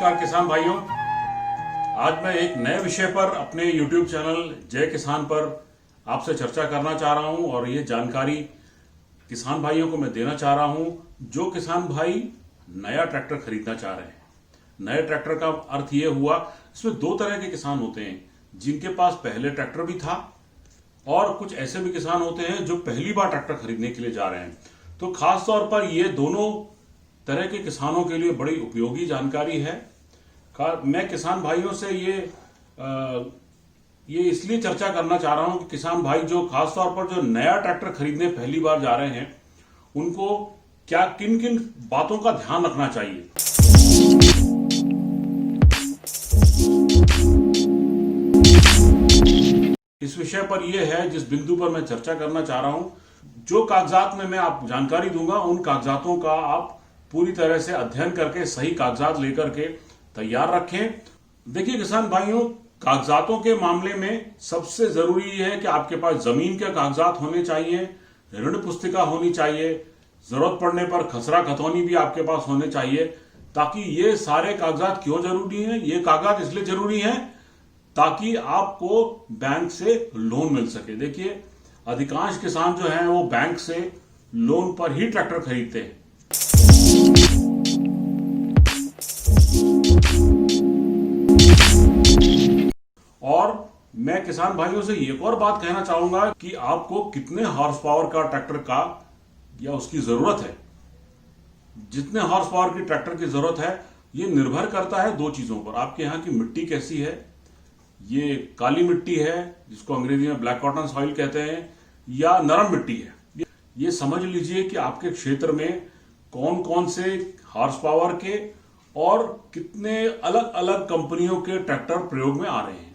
नमस्कार किसान भाइयों। आज मैं एक नए विषय पर अपने YouTube चैनल जय किसान पर आपसे चर्चा करना चाह रहा हूं और ये जानकारी किसान भाइयों को मैं देना चाह रहा हूं जो किसान भाई नया ट्रैक्टर खरीदना चाह रहे हैं। नए ट्रैक्टर का अर्थ ये हुआ, इसमें दो तरह के किसान होते हैं, जिनके पास पहले ट्रैक्टर भी था और कुछ ऐसे भी किसान होते हैं जो पहली बार ट्रैक्टर खरीदने के लिए जा रहे हैं। तो खास तौर पर ये दोनों तरह के किसानों के लिए बड़ी उपयोगी जानकारी है। मैं किसान भाइयों से ये इसलिए चर्चा करना चाह रहा हूं कि किसान भाई जो खास तौर पर जो नया ट्रैक्टर खरीदने पहली बार जा रहे हैं, उनको क्या किन किन बातों का ध्यान रखना चाहिए। इस विषय पर यह है जिस बिंदु पर मैं चर्चा करना चाह रहा हूं। जो कागजात में मैं आप जानकारी दूंगा, उन कागजातों का आप पूरी तरह से अध्ययन करके सही कागजात लेकर के तैयार रखें। देखिए किसान भाइयों, कागजातों के मामले में सबसे जरूरी है कि आपके पास जमीन के कागजात होने चाहिए, ऋण पुस्तिका होनी चाहिए, जरूरत पड़ने पर खसरा खतौनी भी आपके पास होने चाहिए। ताकि ये सारे कागजात क्यों जरूरी हैं? ये कागजात इसलिए जरूरी हैं ताकि आपको बैंक से लोन मिल सके। देखिए अधिकांश किसान जो हैं वो बैंक से लोन पर ही ट्रैक्टर खरीदते हैं। और मैं किसान भाइयों से एक और बात कहना चाहूंगा कि आपको कितने हॉर्स पावर का ट्रैक्टर का या उसकी जरूरत है। जितने हॉर्स पावर की ट्रैक्टर की जरूरत है ये निर्भर करता है दो चीजों पर। आपके यहाँ की मिट्टी कैसी है, ये काली मिट्टी है जिसको अंग्रेजी में ब्लैक कॉटन सॉइल कहते हैं, या नरम मिट्टी है। ये समझ लीजिए कि आपके क्षेत्र में कौन कौन से हॉर्स पावर के और कितने अलग अलग कंपनियों के ट्रैक्टर प्रयोग में आ रहे हैं,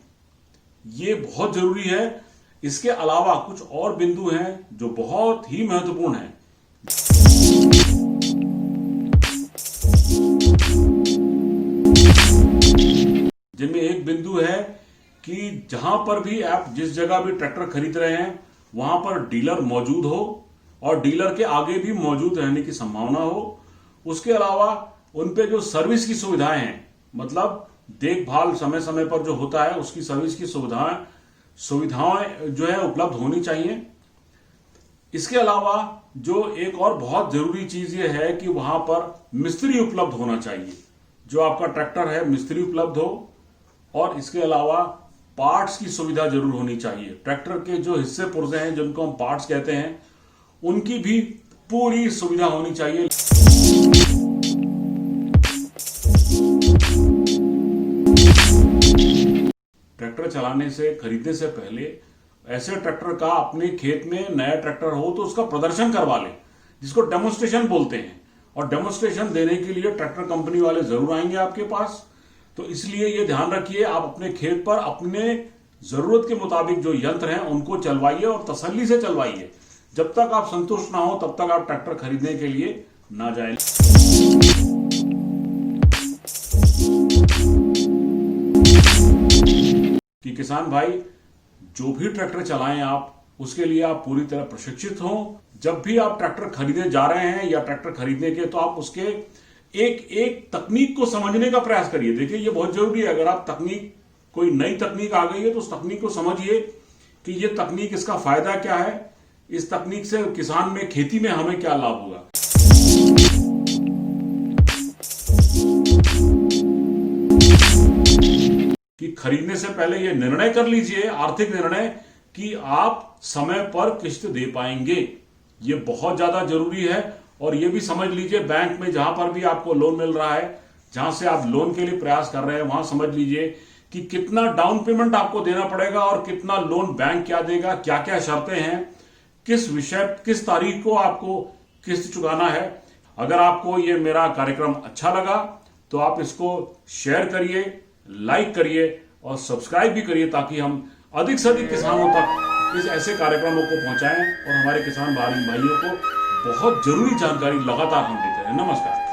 ये बहुत जरूरी है। इसके अलावा कुछ और बिंदु हैं जो बहुत ही महत्वपूर्ण हैं। जिनमें एक बिंदु है कि जहां पर भी आप जिस जगह भी ट्रैक्टर खरीद रहे हैं वहां पर डीलर मौजूद हो और डीलर के आगे भी मौजूद रहने की संभावना हो। उसके अलावा उन पे जो सर्विस की सुविधाएं हैं, मतलब देखभाल समय समय पर जो होता है उसकी सर्विस की सुविधाएं जो है उपलब्ध होनी चाहिए। इसके अलावा जो एक और बहुत जरूरी चीज ये है कि वहां पर मिस्त्री उपलब्ध होना चाहिए। जो आपका ट्रैक्टर है मिस्त्री उपलब्ध हो, और इसके अलावा पार्ट्स की सुविधा जरूर होनी चाहिए। ट्रैक्टर के जो हिस्से पुर्जे हैं जिनको हम पार्ट्स कहते हैं, उनकी भी पूरी सुविधा होनी चाहिए। ट्रैक्टर चलाने से खरीदने से पहले ऐसे ट्रैक्टर का अपने खेत में नया ट्रैक्टर हो तो उसका प्रदर्शन करवा लें, जिसको डेमोन्स्ट्रेशन बोलते हैं। और डेमोन्स्ट्रेशन देने के लिए ट्रैक्टर कंपनी वाले जरूर आएंगे आपके पास। तो इसलिए ये ध्यान रखिए, आप अपने खेत पर अपने जरूरत के मुताबिक जो यंत्र हैं उनको चलवाइए और तसल्ली से चलवाइए। जब तक आप संतुष्ट ना हो तब तक आप ट्रैक्टर खरीदने के लिए ना जाएं। कि किसान भाई जो भी ट्रैक्टर चलाएं आप, उसके लिए आप पूरी तरह प्रशिक्षित हों। जब भी आप ट्रैक्टर खरीदने जा रहे हैं या ट्रैक्टर खरीदने के, तो आप उसके एक एक तकनीक को समझने का प्रयास करिए। देखिए ये बहुत जरूरी है। अगर आप कोई नई तकनीक आ गई है तो उस तकनीक को समझिए कि ये तकनीक, इसका फायदा क्या है, इस तकनीक से किसान में, खेती में हमें क्या लाभ होगा। कि खरीदने से पहले ये निर्णय कर लीजिए, आर्थिक निर्णय, कि आप समय पर किस्त दे पाएंगे। ये बहुत ज्यादा जरूरी है। और ये भी समझ लीजिए बैंक में जहां पर भी आपको लोन मिल रहा है, जहां से आप लोन के लिए प्रयास कर रहे हैं, वहां समझ लीजिए कि कितना डाउन पेमेंट आपको देना पड़ेगा और कितना लोन बैंक क्या देगा, क्या क्या शर्तें हैं, किस तारीख को आपको किस्त चुकाना है। अगर आपको ये मेरा कार्यक्रम अच्छा लगा तो आप इसको शेयर करिए, लाइक करिए और सब्सक्राइब भी करिए, ताकि हम अधिक से अधिक किसानों तक इस ऐसे कार्यक्रमों को पहुंचाएं और हमारे किसान भाइयों को बहुत जरूरी जानकारी लगातार हम देते रहें। नमस्कार।